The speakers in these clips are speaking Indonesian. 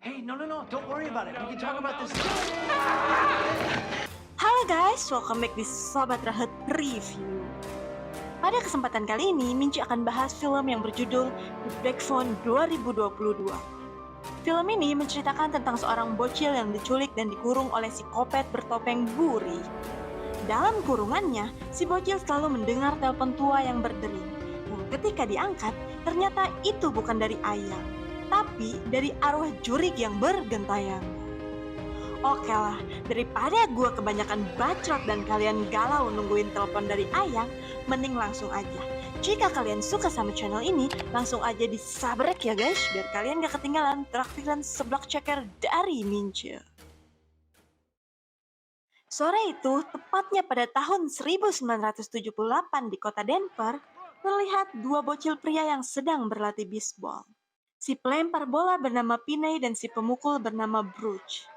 Hey, no, don't worry about it. We can talk about this. Halo guys, welcome back di Sobat Rahat Review. Pada kesempatan kali ini, Minci akan bahas film yang berjudul The Black Phone 2022. Film ini menceritakan tentang seorang bocil yang diculik dan dikurung oleh psikopat bertopeng Buri. Dalam kurungannya, si bocil selalu mendengar telepon tua yang berdering. Yang ketika diangkat, ternyata itu bukan dari Ayang, tapi dari arwah jurik yang bergentayangan. Oke lah, daripada gue kebanyakan bacot dan kalian galau nungguin telepon dari Ayang, mending langsung aja. Jika kalian suka sama channel ini, langsung aja disabrek ya guys, biar kalian gak ketinggalan traktiran seblak ceker dari Mince. Sore itu, tepatnya pada tahun 1978 di kota Denver, terlihat dua bocil pria yang sedang berlatih bisbol. Si pelempar bola bernama Piney dan si pemukul bernama Bruce.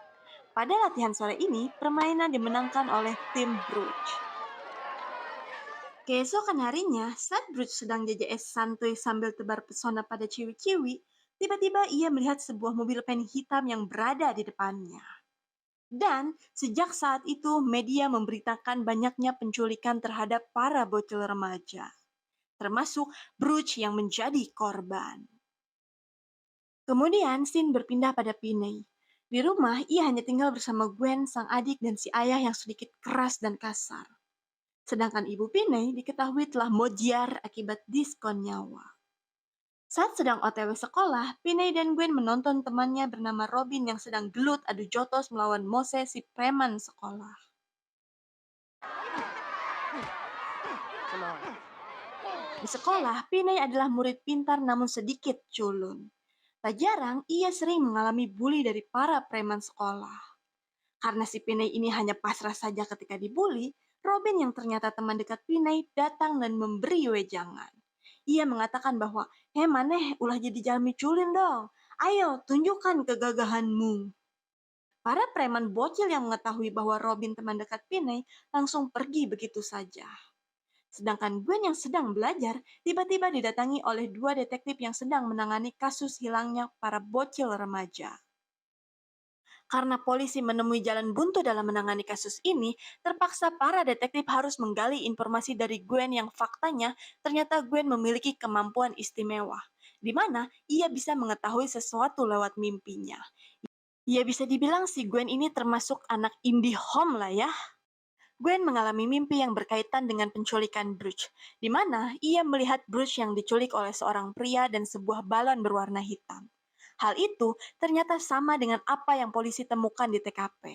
Pada latihan sore ini, permainan dimenangkan oleh tim Bruce. Keesokan harinya, saat Bruce sedang JJS santuy sambil tebar pesona pada ciwi-ciwi, tiba-tiba ia melihat sebuah mobil pen hitam yang berada di depannya. Dan sejak saat itu, media memberitakan banyaknya penculikan terhadap para bocil remaja, termasuk Bruce yang menjadi korban. Kemudian, scene berpindah pada Piney. Di rumah, ia hanya tinggal bersama Gwen, sang adik, dan si ayah yang sedikit keras dan kasar. Sedangkan ibu Piney diketahui telah mojiar akibat diskon nyawa. Saat sedang OTW sekolah, Piney dan Gwen menonton temannya bernama Robin yang sedang gelut adu jotos melawan Mose si preman sekolah. Di sekolah, Piney adalah murid pintar namun sedikit culun. Tak jarang, ia sering mengalami bully dari para preman sekolah. Karena si Piney ini hanya pasrah saja ketika dibully, Robin yang ternyata teman dekat Piney datang dan memberi wejangan. Ia mengatakan bahwa, maneh ulah jadi jalmi culin dong. Ayo, tunjukkan kegagahanmu. Para preman bocil yang mengetahui bahwa Robin teman dekat Piney langsung pergi begitu saja. Sedangkan Gwen yang sedang belajar tiba-tiba didatangi oleh dua detektif yang sedang menangani kasus hilangnya para bocil remaja. Karena polisi menemui jalan buntu dalam menangani kasus ini, terpaksa para detektif harus menggali informasi dari Gwen yang faktanya ternyata Gwen memiliki kemampuan istimewa, di mana ia bisa mengetahui sesuatu lewat mimpinya. Ya bisa dibilang si Gwen ini termasuk anak indie home lah ya. Gwen mengalami mimpi yang berkaitan dengan penculikan Bruce, di mana ia melihat Bruce yang diculik oleh seorang pria dan sebuah balon berwarna hitam. Hal itu ternyata sama dengan apa yang polisi temukan di TKP.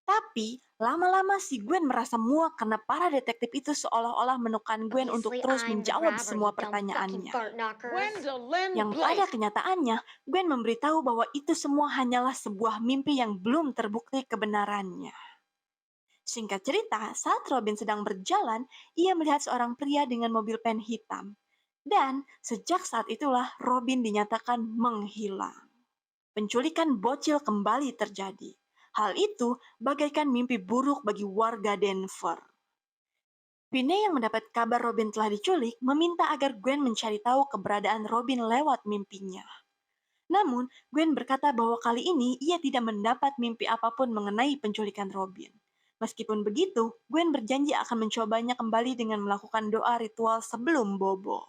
Tapi, lama-lama si Gwen merasa muak karena para detektif itu seolah-olah menekan Gwen untuk terus menjawab semua pertanyaannya. Yang pada kenyataannya, Gwen memberitahu bahwa itu semua hanyalah sebuah mimpi yang belum terbukti kebenarannya. Singkat cerita, saat Robin sedang berjalan, ia melihat seorang pria dengan mobil pen hitam. Dan sejak saat itulah Robin dinyatakan menghilang. Penculikan bocil kembali terjadi. Hal itu bagaikan mimpi buruk bagi warga Denver. Piney yang mendapat kabar Robin telah diculik meminta agar Gwen mencari tahu keberadaan Robin lewat mimpinya. Namun, Gwen berkata bahwa kali ini ia tidak mendapat mimpi apapun mengenai penculikan Robin. Meskipun begitu, Gwen berjanji akan mencobanya kembali dengan melakukan doa ritual sebelum bobo.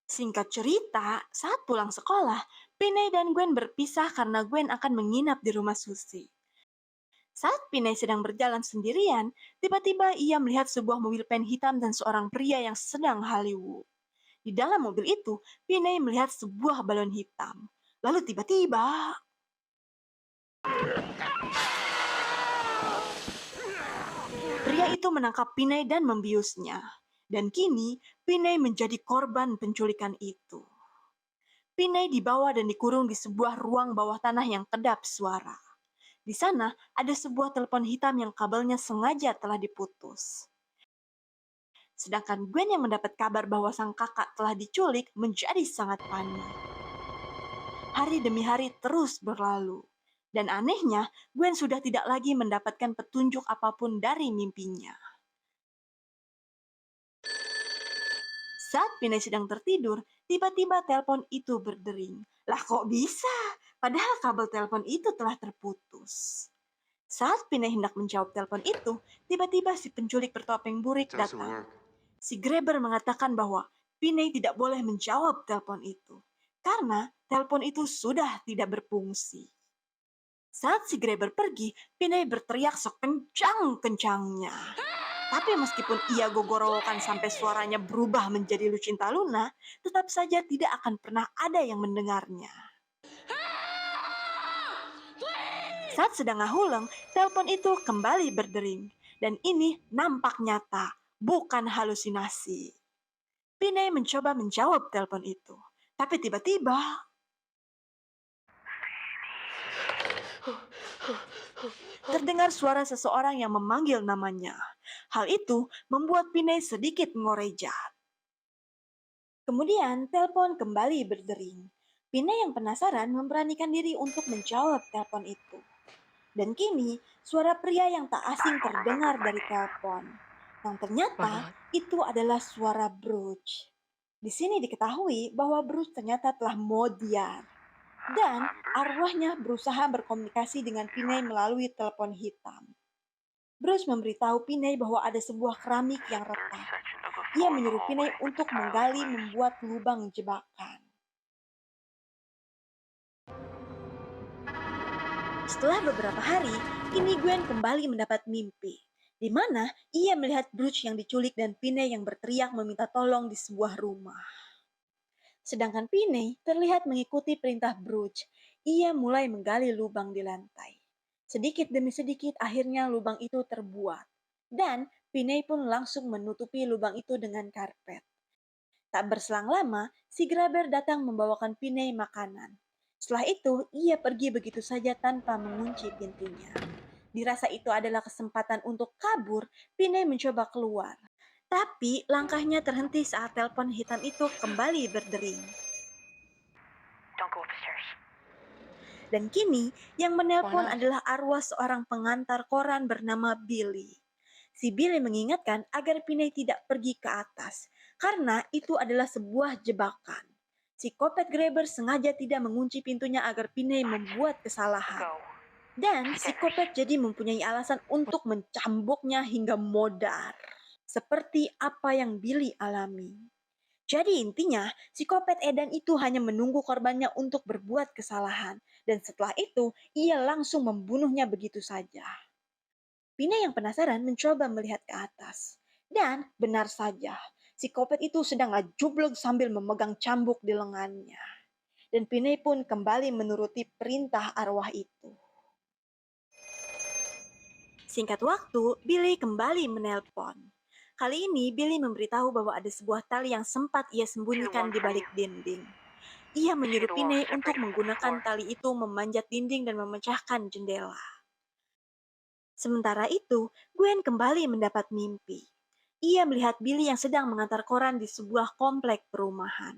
Singkat cerita, saat pulang sekolah, Piney dan Gwen berpisah karena Gwen akan menginap di rumah Susie. Saat Piney sedang berjalan sendirian, tiba-tiba ia melihat sebuah mobil pen hitam dan seorang pria yang sedang Hollywood. Di dalam mobil itu, Piney melihat sebuah balon hitam. Lalu tiba-tiba... Pria itu menangkap Piney dan membiusnya. Dan kini, Piney menjadi korban penculikan itu. Piney dibawa dan dikurung di sebuah ruang bawah tanah yang kedap suara. Di sana, ada sebuah telepon hitam yang kabelnya sengaja telah diputus. Sedangkan Gwen yang mendapat kabar bahwa sang kakak telah diculik menjadi sangat panik. Hari demi hari terus berlalu. Dan anehnya, Gwen sudah tidak lagi mendapatkan petunjuk apapun dari mimpinya. Saat Piney sedang tertidur, tiba-tiba telepon itu berdering. Lah kok bisa? Padahal kabel telepon itu telah terputus. Saat Pinay hendak menjawab telepon itu, tiba-tiba si penculik bertopeng burik Doesn't datang. work. Si Grabber mengatakan bahwa Pinay tidak boleh menjawab telepon itu karena telepon itu sudah tidak berfungsi. Saat si Grabber pergi, Pinay berteriak sekencang-kencangnya. Tapi meskipun ia gogorowokan sampai suaranya berubah menjadi Lucinta Luna, tetap saja tidak akan pernah ada yang mendengarnya. Saat sedang ngahuleng, telepon itu kembali berdering. Dan ini nampak nyata, bukan halusinasi. Pinay mencoba menjawab telepon itu. Tapi tiba-tiba, terdengar suara seseorang yang memanggil namanya. Hal itu membuat Pinay sedikit ngorejat. Kemudian telepon kembali berdering. Pinay yang penasaran memberanikan diri untuk menjawab telepon itu. Dan kini suara pria yang tak asing terdengar dari telepon. Yang ternyata itu adalah suara Bruce. Di sini diketahui bahwa Bruce ternyata telah modiar. Dan arwahnya berusaha berkomunikasi dengan Pinay melalui telepon hitam. Bruce memberitahu Pinay bahwa ada sebuah keramik yang retak. Ia menyuruh Pinay untuk menggali membuat lubang jebakan. Setelah beberapa hari, kini Gwen kembali mendapat mimpi, di mana ia melihat Bruce yang diculik dan Pinay yang berteriak meminta tolong di sebuah rumah. Sedangkan Pinay terlihat mengikuti perintah Bruce. Ia mulai menggali lubang di lantai. Sedikit demi sedikit akhirnya lubang itu terbuat. Dan Pinay pun langsung menutupi lubang itu dengan karpet. Tak berselang lama, si Grabber datang membawakan Pinay makanan. Setelah itu, ia pergi begitu saja tanpa mengunci pintunya. Dirasa itu adalah kesempatan untuk kabur, Pinay mencoba keluar. Tapi langkahnya terhenti saat telepon hitam itu kembali berdering. Don't go upstairs. Dan kini yang menelpon Why not? adalah arwah seorang pengantar koran bernama Billy. Si Billy mengingatkan agar Pinay tidak pergi ke atas, karena itu adalah sebuah jebakan. Si Kopet Grabber sengaja tidak mengunci pintunya agar Pinay membuat kesalahan. Go. Dan si Kopet jadi mempunyai alasan untuk mencambuknya hingga modar. Seperti apa yang Billy alami. Jadi intinya, si Kopet Edan itu hanya menunggu korbannya untuk berbuat kesalahan. Dan setelah itu, ia langsung membunuhnya begitu saja. Pinay yang penasaran mencoba melihat ke atas. Dan benar saja, si Kopet itu sedang ngajublog sambil memegang cambuk di lengannya. Dan Pinay pun kembali menuruti perintah arwah itu. Singkat waktu, Billy kembali menelpon. Kali ini Billy memberitahu bahwa ada sebuah tali yang sempat ia sembunyikan di balik dinding. Ia menyuruh Pinay untuk menggunakan tali itu memanjat dinding dan memecahkan jendela. Sementara itu, Gwen kembali mendapat mimpi. Ia melihat Billy yang sedang mengantar koran di sebuah komplek perumahan.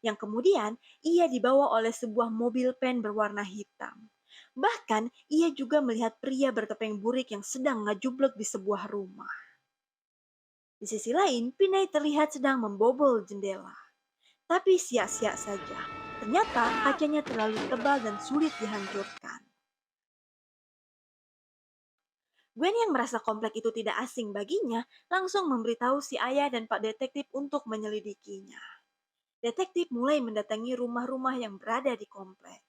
Yang kemudian ia dibawa oleh sebuah mobil pen berwarna hitam. Bahkan ia juga melihat pria bertopeng burik yang sedang ngajublek di sebuah rumah. Di sisi lain, Pinay terlihat sedang membobol jendela. Tapi sia-sia saja. Ternyata kacanya terlalu tebal dan sulit dihancurkan. Gwen yang merasa komplek itu tidak asing baginya, langsung memberitahu si ayah dan Pak Detektif untuk menyelidikinya. Detektif mulai mendatangi rumah-rumah yang berada di komplek.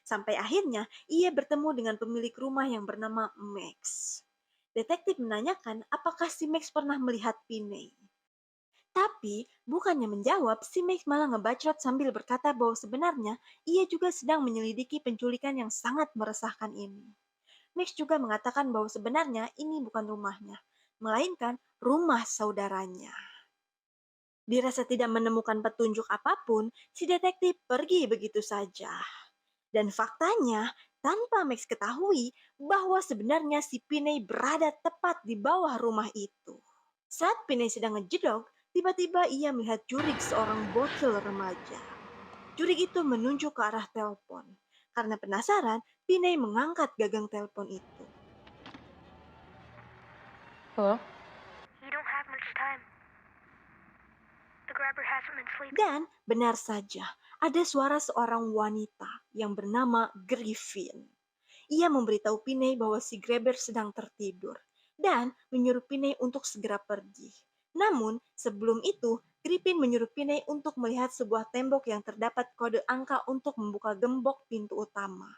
Sampai akhirnya ia bertemu dengan pemilik rumah yang bernama Max. Detektif menanyakan apakah si Max pernah melihat Pinay. Tapi bukannya menjawab, si Max malah ngebacot sambil berkata bahwa sebenarnya ia juga sedang menyelidiki penculikan yang sangat meresahkan ini. Max juga mengatakan bahwa sebenarnya ini bukan rumahnya, melainkan rumah saudaranya. Dirasa tidak menemukan petunjuk apapun, si detektif pergi begitu saja. Dan faktanya, tanpa Max ketahui bahwa sebenarnya si Pinay berada tepat di bawah rumah itu. Saat Pinay sedang ngejedok, tiba-tiba ia melihat jurig seorang bocil remaja. Jurig itu menunjuk ke arah telepon. Karena penasaran, Pinay mengangkat gagang telepon itu. Hello? You don't have much time. The grabber hasn't been sleeping. Dan benar saja, ada suara seorang wanita yang bernama Griffin. Ia memberitahu Piney bahwa si grabber sedang tertidur dan menyuruh Piney untuk segera pergi. Namun, sebelum itu, Griffin menyuruh Piney untuk melihat sebuah tembok yang terdapat kode angka untuk membuka gembok pintu utama.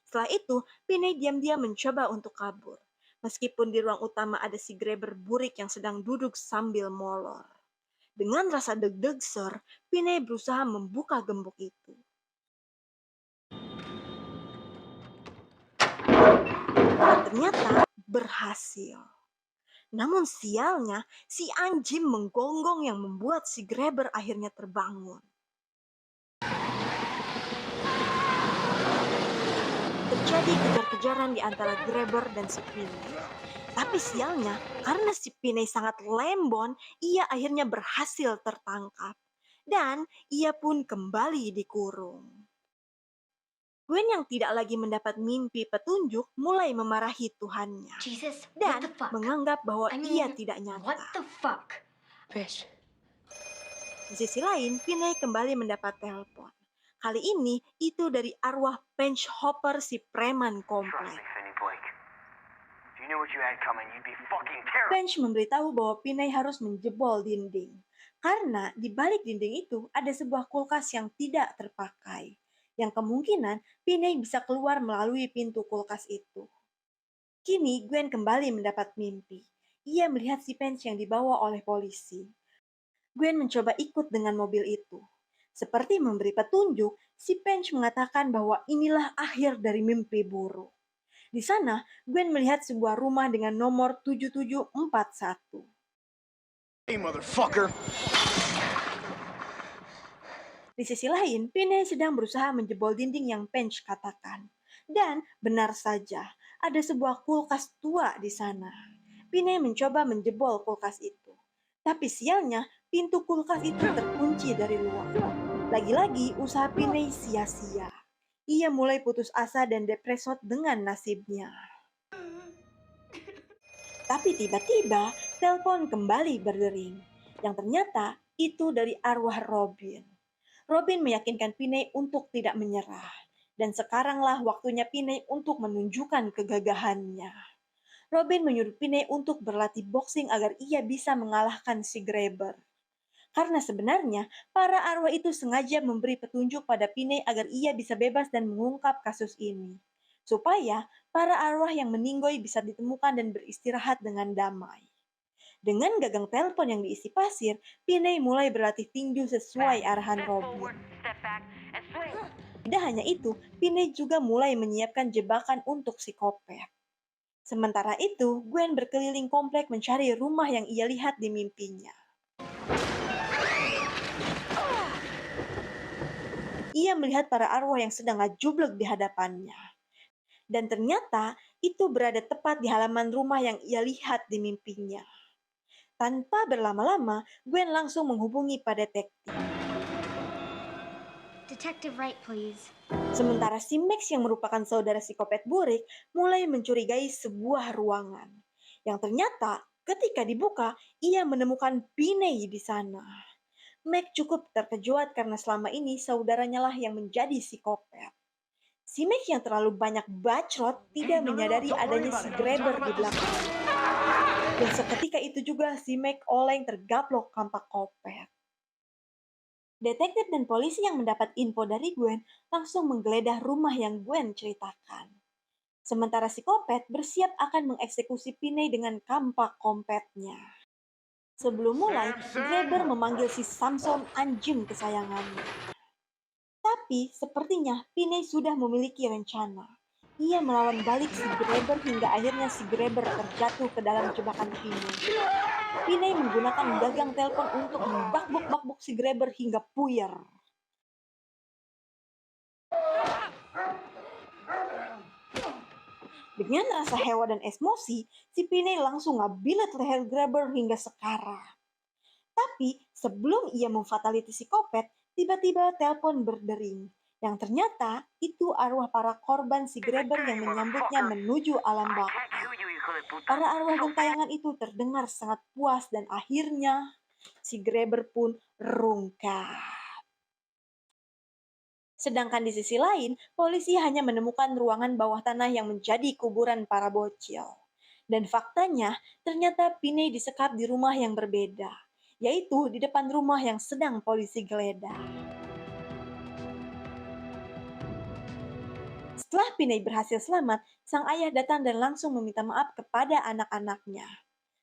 Setelah itu, Piney diam-diam mencoba untuk kabur. Meskipun di ruang utama ada si grabber burik yang sedang duduk sambil molor. Dengan rasa deg-deg ser, Piney berusaha membuka gembok itu. Dan ternyata berhasil. Namun sialnya, si anjing menggonggong yang membuat si grabber akhirnya terbangun. Terjadi kejar-kejaran di antara grabber dan si Piney. Tapi sialnya, karena si Piney sangat lembon, ia akhirnya berhasil tertangkap. Dan ia pun kembali dikurung. Gwen yang tidak lagi mendapat mimpi petunjuk mulai memarahi Tuhannya. Jesus, Dan what the fuck? menganggap bahwa I mean, ia tidak What nyata. the fuck? Fish. Di sisi lain, Piney kembali mendapat telepon. Kali ini, itu dari arwah Bench Hopper si preman Trust komplek. me, Finney Blake. If you knew what you had coming, you'd be fucking terrified. Bench memberitahu bahwa Piney harus menjebol dinding. Karena di balik dinding itu ada sebuah kulkas yang tidak terpakai. Yang kemungkinan Piney bisa keluar melalui pintu kulkas itu. Kini Gwen kembali mendapat mimpi. Ia melihat si Bench yang dibawa oleh polisi. Gwen mencoba ikut dengan mobil itu. Seperti memberi petunjuk, si Bench mengatakan bahwa inilah akhir dari mimpi buruk. Di sana, Gwen melihat sebuah rumah dengan nomor 7741. Hey, motherfucker! Di sisi lain, Piney sedang berusaha menjebol dinding yang Bench katakan. Dan benar saja, ada sebuah kulkas tua di sana. Piney mencoba menjebol kulkas itu. Tapi sialnya, pintu kulkas itu terkunci dari luar. Lagi-lagi, usaha Piney sia-sia. Ia mulai putus asa dan depresot dengan nasibnya. Tapi tiba-tiba, telepon kembali berdering. Yang ternyata, itu dari arwah Robin. Robin meyakinkan Piney untuk tidak menyerah. Dan sekaranglah waktunya Piney untuk menunjukkan kegagahannya. Robin menyuruh Piney untuk berlatih boxing agar ia bisa mengalahkan si grabber. Karena sebenarnya, para arwah itu sengaja memberi petunjuk pada Piney agar ia bisa bebas dan mengungkap kasus ini. Supaya para arwah yang meninggoy bisa ditemukan dan beristirahat dengan damai. Dengan gagang telepon yang diisi pasir, Piney mulai berlatih tinju sesuai arahan Robin. Tidak hanya itu, Piney juga mulai menyiapkan jebakan untuk si kopet. Sementara itu, Gwen berkeliling komplek mencari rumah yang ia lihat di mimpinya. Ia melihat para arwah yang sedang ngajublek di hadapannya. Dan ternyata itu berada tepat di halaman rumah yang ia lihat di mimpinya. Tanpa berlama-lama, Gwen langsung menghubungi Pak Detektif. Detective Wright, please. Sementara si Max yang merupakan saudara psikopat burik mulai mencurigai sebuah ruangan. Yang ternyata ketika dibuka, ia menemukan Piney di sana. Max cukup terkejut karena selama ini saudaranya lah yang menjadi psikopat. Si Max yang terlalu banyak bacrot tidak menyadari adanya si grabber di belakang. Dan seketika itu juga si Mac oleng tergaplok kampak kopet. Detektif dan polisi yang mendapat info dari Gwen langsung menggeledah rumah yang Gwen ceritakan. Sementara si kopet bersiap akan mengeksekusi Piney dengan kampak kompetnya. Sebelum mulai, grabber memanggil si Samson anjing kesayangannya. Tapi sepertinya Piney sudah memiliki rencana. Ia melawan balik si grabber hingga akhirnya si grabber terjatuh ke dalam jebakan Piney. Piney menggunakan gagang telepon untuk membakbuk-bakbuk si grabber hingga puyer. Dengan rasa hewa dan emosi, si Piney langsung ngabilet leher grabber hingga sekarat. Tapi sebelum ia memfataliti si kopet, tiba-tiba telepon berdering. Yang ternyata itu arwah para korban si grabber yang menyambutnya menuju alam baka. Para arwah gentayangan itu terdengar sangat puas dan akhirnya Si Grabber pun rungkap. Sedangkan di sisi lain, polisi hanya menemukan ruangan bawah tanah yang menjadi kuburan para bocil. Dan faktanya, ternyata Piney disekap di rumah yang berbeda, yaitu di depan rumah yang sedang polisi geledah. Setelah Piney berhasil selamat, sang ayah datang dan langsung meminta maaf kepada anak-anaknya,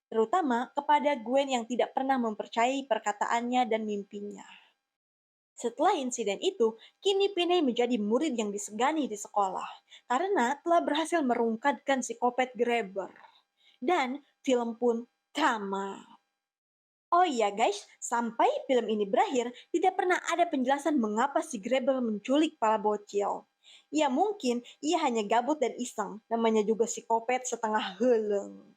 terutama kepada Gwen yang tidak pernah mempercayai perkataannya dan mimpinya. Setelah insiden itu, kini Piney menjadi murid yang disegani di sekolah karena telah berhasil merungkatkan psikopat Grabber. Dan film pun tamat. Oh iya guys, sampai film ini berakhir, tidak pernah ada penjelasan mengapa si Grabber menculik para bocil. Ya mungkin ia hanya gabut dan iseng, namanya juga psikopat setengah heleng.